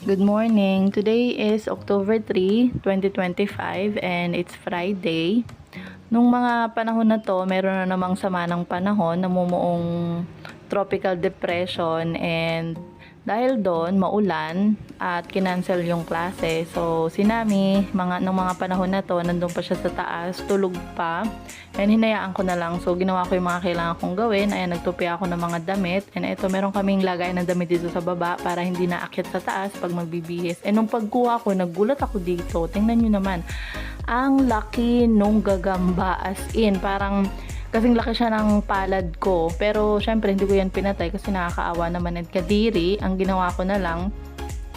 Good morning. Today is October 3, 2025 and it's Friday. Nung mga panahon na to, meron na namang sama ng panahon, namumuong tropical depression and dahil doon maulan at kinancel yung klase. So si Nami, nung mga panahon na to, nandun pa siya sa taas, tulog pa. And hinayaan ko na lang. So ginawa ko yung mga kailangan kong gawin. Ayan, nagtupi ako ng mga damit. And ito, meron kaming lagay ng damit dito sa baba para hindi na akyat sa taas pag magbibihis. And nung pagkuha ko, nagulat ako dito. Tingnan nyo naman. Ang laki nung gagamba, as in, parang kasing laki siya ng palad ko. Pero syempre hindi ko yan pinatay kasi nakakaawa naman at kadiri. Ang ginawa ko na lang,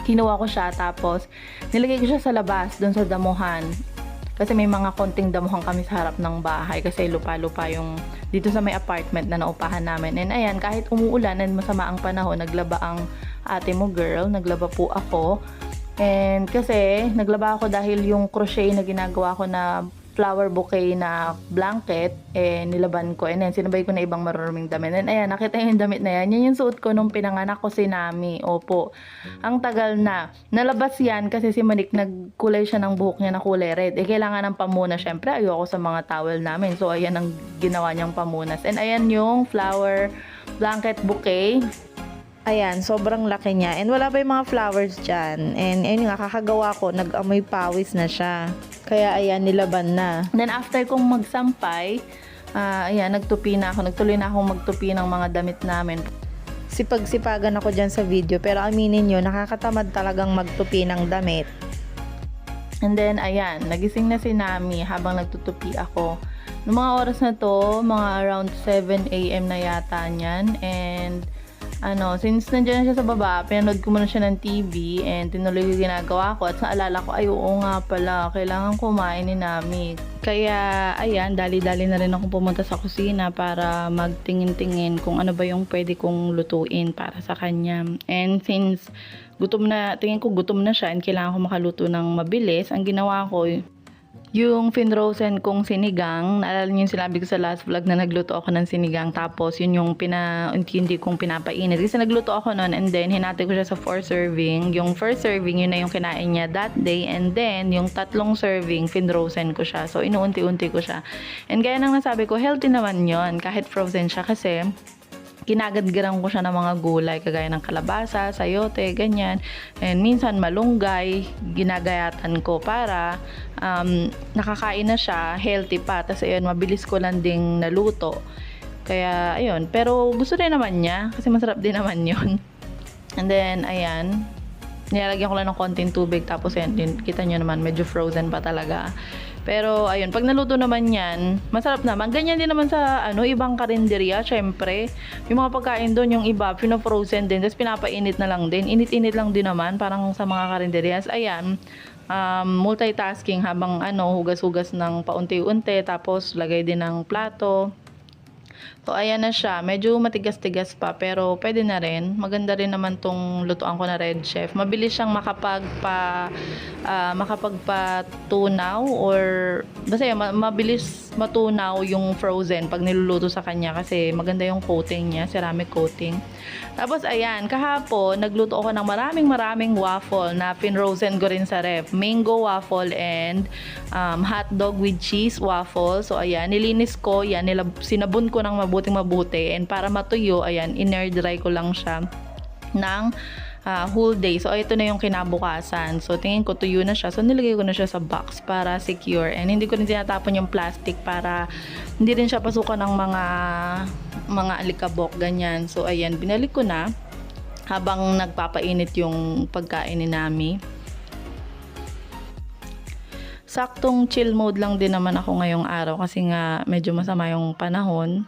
kinuha ko siya tapos nilagay ko siya sa labas doon sa damuhan. Kasi may mga konting damuhan kami sa harap ng bahay kasi lupa-lupa yung dito sa may apartment na naupahan namin. And ayan, kahit umuulan at masama ang panahon, naglaba ang ate mo girl, naglaba po ako. And kasi naglaba ako dahil yung crochet na ginagawa ko na flower bouquet na blanket, nilaban ko. And then, sinabay ko na ibang maruruming damit. And ayan, nakita yung damit na yan. Yan yung suot ko nung pinanganak ko si Nami. Opo. Ang tagal na. Nalabas yan kasi si Manik nagkulay siya ng buhok niya na kulay red. Kailangan ng pamunas. Syempre, ayoko sa mga towel namin. So, ayan ang ginawa niyang pamunas. And ayan yung flower blanket bouquet. Ayan, sobrang laki niya. And wala pa yung mga flowers dyan. And ayun nga, kakagawa ko, nag-amoy pawis na siya. Kaya ayan, nilaban na. Then after kong magsampay, ayan, nagtupi na ako. Nagtuloy na akong magtupi ng mga damit namin. Sipag-sipagan ako dyan sa video. Pero aminin nyo, nakakatamad talagang magtupi ng damit. And then, ayan, nagising na si Nami habang nagtutupi ako. Noong mga oras na to, mga around 7 a.m. na yata niyan. And since nandiyan na siya sa baba, pinanood ko muna siya ng TV and tinuloy yung ginagawa ko at naalala ko, ay oo nga pala, kailangan kumain ni Nami. Kaya, ayan, dali-dali na rin ako pumunta sa kusina para magtingin-tingin kung ano ba yung pwede kong lutuin para sa kanya. And since tingin ko gutom na siya and kailangan ko makaluto ng mabilis, ang ginawa ko, yung finrozen kong sinigang, naalala niyo yung sinabi ko sa last vlog na nagluto ako ng sinigang tapos yun yung hindi kong pinapainit kasi nagluto ako noon and then hinati ko siya sa 4 serving. Yung first serving yun na yung kinain niya that day and then yung 3 serving finrozen ko siya. So inuunti-unti ko siya. And gaya ng nasabi ko, healthy naman yun kahit frozen siya kasi ginagad-girang ko siya ng mga gulay kagaya ng kalabasa, sayote, ganyan. And minsan malunggay, ginagayatan ko para nakakain na siya, healthy pa. Tapos ayun, mabilis ko lang ding naluto. Kaya ayun, pero gusto rin naman niya kasi masarap din naman yun. And then ayan, nilalagyan ko lang ng konting tubig tapos yan, kita nyo naman medyo frozen pa talaga. Pero ayun, pag naluto naman yan, masarap naman. Ganyan din naman sa ibang karinderya, syempre. Yung mga pagkain doon, yung iba, pino-frozen din, tapos pinapainit na lang din. Init-init lang din naman, parang sa mga karinderyas. Ayan, multitasking habang hugas-hugas ng paunti-unti, tapos lagay din ng plato. So, ayan na siya. Medyo matigas-tigas pa, pero pwede na rin. Maganda rin naman tong lutuan ko na Red Chef. Mabilis siyang makapagpatunaw or basta yun, mabilis matunaw yung frozen pag niluluto sa kanya kasi maganda yung coating niya, ceramic coating. Tapos, ayan, kahapon, nagluto ako ng maraming waffle na finrozen ko rin sa ref. Mango waffle and hotdog with cheese waffle. So, ayan, nilinis ko, yan, sinabon ko ng mabuti and para matuyo, ayan, in-air dry ko lang siya ng whole day. So, ito na yung kinabukasan. So, tingin ko tuyo na siya. So, nilagay ko na siya sa box para secure. And hindi ko rin tinatapon yung plastic para hindi rin siya pasukan ng mga alikabok, ganyan. So, ayan, binalik ko na habang nagpapainit yung pagkain ni Nami. Saktong chill mode lang din naman ako ngayong araw kasi nga medyo masama yung panahon.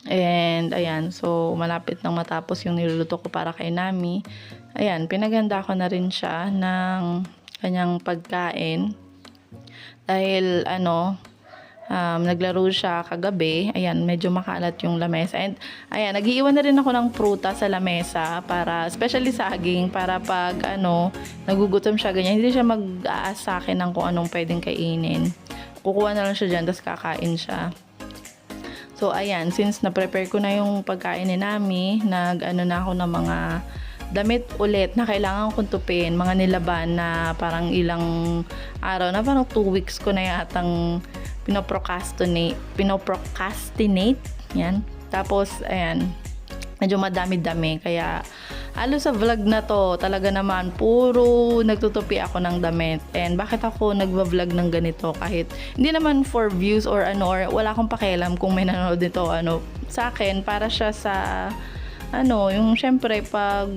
And ayan, so malapit nang matapos yung niluluto ko para kay Nami. Ayan, pinaganda ko na rin siya ng kanyang pagkain. Dahil naglaro siya kagabi. Ayan, medyo makalat yung lamesa. And ayan, nag-iiwan na rin ako ng pruta sa lamesa para, especially saging, para pag nagugutom siya ganyan, hindi siya mag-aas sa akin ng kung anong pwedeng kainin. Kukuha na lang siya dyan, tapos kakain siya. So, ayan, since na-prepare ko na yung pagkain ni Nami, na ako ng mga damit ulit na kailangan kong tupin, mga nilaban na parang ilang araw na, parang 2 weeks ko na yatang pinoprocrastinate, yan. Tapos, ayan, medyo madami-dami, kaya halos sa vlog na to, talaga naman, puro nagtutupi ako ng damit. And bakit ako nagva-vlog ng ganito? Kahit hindi naman for views or ano, or wala akong pakialam kung may nanonood nito, ano. Sa akin, para siya sa, ano, yung syempre, pag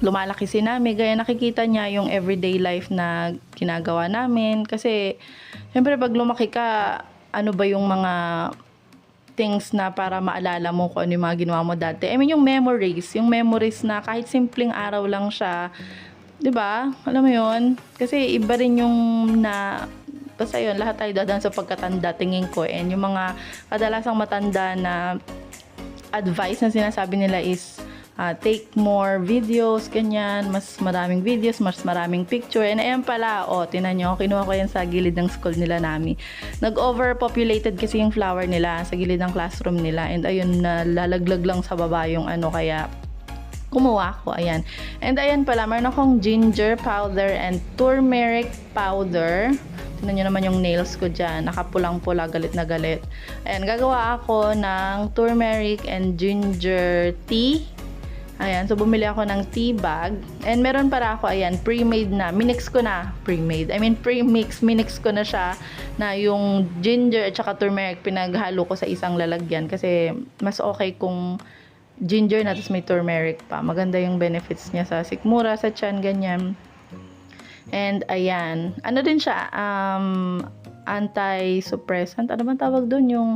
lumalaki si Nami, gaya nakikita niya yung everyday life na ginagawa namin. Kasi, syempre, pag lumaki ka, ano ba yung mga things na para maalala mo kung ano yung mga ginawa mo dati. I mean, yung memories na kahit simpleng araw lang siya, 'di ba? Alam mo 'yon? Kasi iba rin yung na basta 'yon, lahat tayo dadaan sa pagkatanda, tingin ko. And yung mga kadalasang matanda na advice na sinasabi nila is take more videos, ganyan, mas maraming videos, mas maraming picture. And ayan pala, tinan nyo, kinuha ko yan sa gilid ng school nila Nami. Nag-overpopulated kasi yung flower nila sa gilid ng classroom nila. And ayun, lalaglag lang sa baba yung ano, kaya kumuha ko, ayan. And ayan pala, meron akong ginger powder and turmeric powder. Tignan nyo naman yung nails ko dyan. Nakapulang-pula, galit na galit. Ayan, gagawa ako ng turmeric and ginger tea. Ayan, so bumili ako ng tea bag. And meron para ako, ayan, pre-made na. Minix ko na. Minix ko na siya na yung ginger at saka turmeric pinaghalo ko sa isang lalagyan. Kasi mas okay kung ginger na tapos may turmeric pa. Maganda yung benefits niya sa sikmura, sa tiyan, ganyan. And ayan, ano din siya, anti-suppressant. Ano bang tawag doon? Yung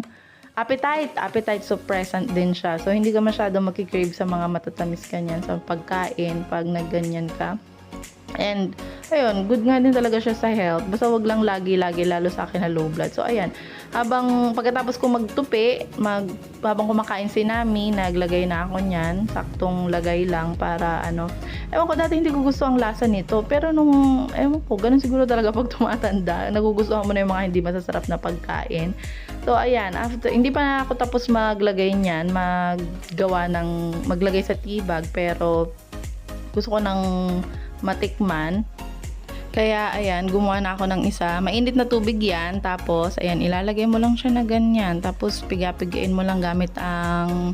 appetite suppressant din siya. So, hindi ka masyado makikrave sa mga matatamis kanyan sa pagkain pag nagganyan ka. And, ayun, good nga din talaga siya sa health. Basta wag lang lagi-lagi, lalo sa akin na low blood. So, ayan, pagkatapos ko magtupi, habang kumakain si Nami, naglagay na ako niyan. Saktong lagay lang para, ano, ewan ko, dati hindi ko gusto ang lasa nito. Pero ewan ko, ganun siguro talaga pag tumatanda. Nagugustuhan mo na yung mga hindi masasarap na pagkain. So, ayan, hindi pa na ako tapos maglagay niyan, maglagay sa tea bag, pero gusto ko nang matikman. Kaya, ayan, gumawa na ako ng isa. Mainit na tubig yan, tapos, ayan, ilalagay mo lang siya na ganyan, tapos piga-pigain mo lang gamit ang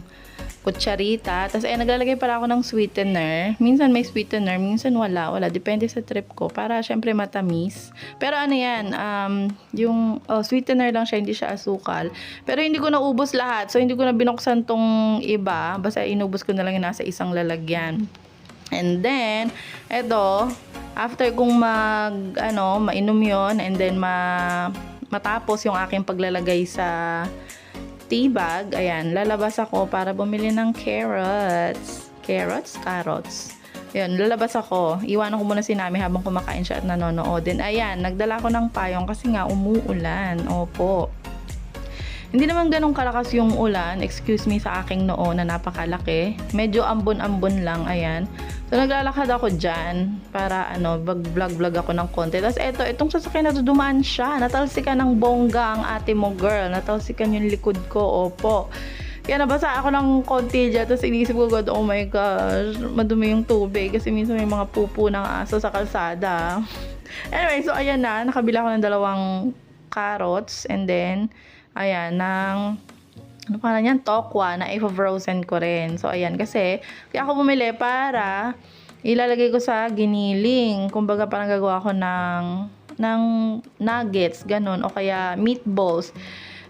kutsarita. Tapos, ayan, naglalagay pala ako ng sweetener. Minsan may sweetener, minsan wala. Depende sa trip ko. Para, syempre, matamis. Pero, ano yan, sweetener lang siya, hindi siya asukal. Pero, hindi ko naubos lahat. So, hindi ko na binuksan tong iba. Basta, inubos ko na lang yung nasa isang lalagyan. And then, eto, after kong mainom yon, and then matapos yung aking paglalagay sa tea bag, ayan, lalabas ako para bumili ng carrots. Ayan, lalabas ako. Iwanan ko muna si Nami habang kumakain siya at nanonood. Then, ayan, nagdala ko ng payong kasi nga umuulan. Opo. Hindi naman ganun kalakas yung ulan. Excuse me sa aking noo na napakalaki. Medyo ambon-ambon lang, ayan. So, naglalakad ako dyan para, vlog ako ng konti. Tapos, itong sasakyan na dumaan siya. Natalsikan ng bongga ang ate mo, girl. Natalsikan yung likod ko, opo. Kaya nabasa ako ng konti dyan. Tapos, inisip ko, God, oh my gosh, madumi yung tubig. Kasi minsan may mga pupo ng aso sa kalsada. Anyway, so, ayan na. Nakabila ako ng 2 carrots. And then, ayan, tokwa na i-frozen ko rin. So, ayan, kaya ako bumili para ilalagay ko sa giniling. Kumbaga, parang gagawa ko ng nuggets, ganun, o kaya meatballs.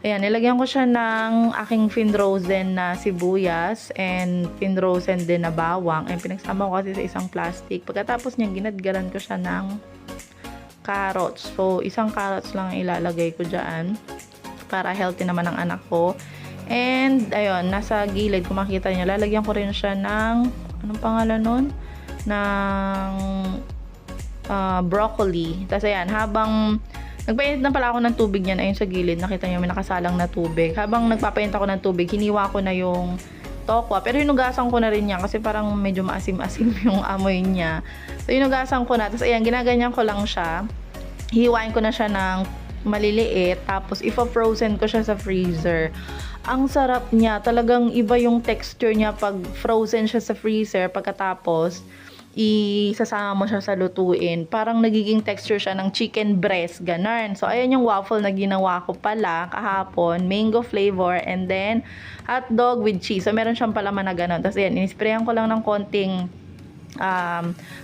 Ayan, nilagyan ko siya ng aking finrozen na sibuyas and finrozen din na bawang. Ayan, pinagsama ko kasi sa isang plastic. Pagkatapos niya, ginadgaran ko siya ng carrots. So, isang carrots lang ilalagay ko dyan para healthy naman ang anak ko. And, ayun, nasa gilid, kung makita nyo, lalagyan ko rin siya ng, anong pangalan nun? Ng broccoli. Tapos, ayan, habang nagpainit na pala ako ng tubig niyan, ayun sa gilid, nakita nyo, may nakasalang na tubig. Habang nagpapainit ako ng tubig, hiniwa ko na yung tokwa. Pero hinugasan ko na rin yan kasi parang medyo maasim-asim yung amoy niya. So, hinugasan ko na. Tapos, ayan, ginaganyan ko lang siya. Hiwain ko na siya ng maliliit, tapos ipa-frozen ko siya sa freezer. Ang sarap niya. Talagang iba yung texture niya pag frozen siya sa freezer. Pagkatapos, isasama mo siya sa lutuin. Parang nagiging texture siya ng chicken breast. Ganun. So, ayan yung waffle na ginawa ko pala kahapon. Mango flavor. And then, hot dog with cheese. So, meron siyang palaman na ganun. Tapos, ayan, inisprayan ko lang ng konting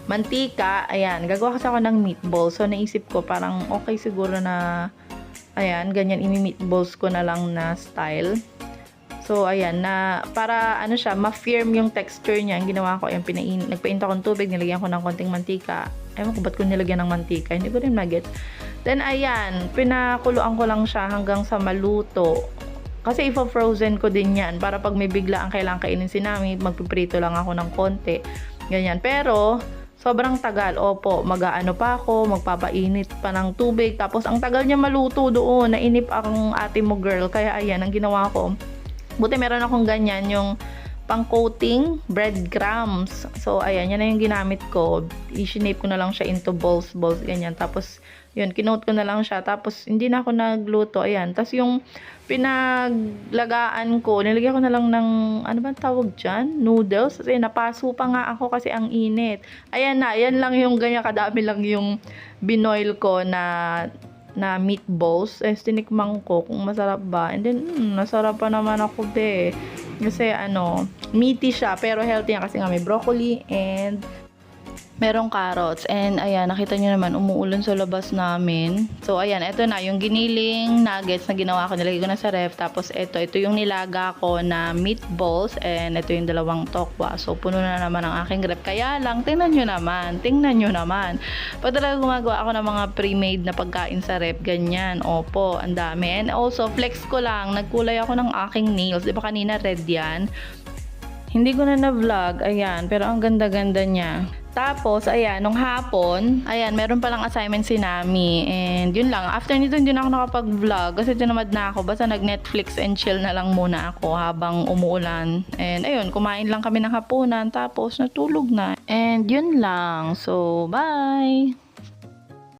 mantika. Ayan, gagawa kasi ako ng meatball. So, naisip ko parang okay siguro na ayan, ganyan imi-meatballs ko na lang na style. So, ayan, na para ano siya, ma-firm yung texture niya. Ang ginawa ko, ayan, nagpainit akong tubig, nilagyan ko ng konting mantika. Ewan ko ba't ko nilagyan ng mantika, hindi ko rin mag-get. Then, ayan, pinakuluan ko lang siya hanggang sa maluto. Kasi ifo-frozen ko din yan para pag may bigla ang kailangan kainin si Nami, magpiprito lang ako ng konti. Ganyan. Pero, sobrang tagal. Opo, mag-aano pa ako, magpapainit pa ng tubig. Tapos, ang tagal niya maluto doon. Nainip ang ate mo, girl. Kaya, ayan, ang ginawa ko. Buti meron akong ganyan, yung pang-coating breadcrumbs. So, ayan, yan na yung ginamit ko. I-shape ko na lang siya into balls, ganyan. Tapos, yun, kinote ko na lang siya. Tapos, hindi na ako nagluto. Ayan. Tapos, yung pinaglagaan ko, nilagyan ko na lang ng, ano ba tawag dyan? Noodles. Kasi napaso pa nga ako kasi ang init. Ayan na, yan lang yung ganyan kadami lang yung binoil ko na meatballs. Tinikman ko kung masarap ba. And then, nasarap pa naman ako, be. Kasi, meaty siya, pero healthy yan kasi nga may broccoli and merong carrots. And, ayan, nakita nyo naman, umuulan sa labas namin. So, ayan, ito na, yung giniling nuggets na ginawa ko, nilagay ko na sa ref. Tapos, ito yung nilaga ko na meatballs. And, ito yung dalawang tokwa. So, puno na naman ang aking ref. Kaya lang, tingnan nyo naman. Pag talaga gumagawa ako ng mga pre-made na pagkain sa ref, ganyan. Opo, ang dami. And also, flex ko lang, nagkulay ako ng aking nails. Diba kanina red yan? Hindi ko na na-vlog, ayan, pero ang ganda-ganda niya. Tapos, ayan, nung hapon, ayan, meron palang assignment si Nami. And yun lang, after nito hindi na ako nakapag-vlog kasi tinamad na ako. Basta nag-Netflix and chill na lang muna ako habang umuulan. And ayun, kumain lang kami ng hapunan, tapos natulog na. And yun lang. So, bye!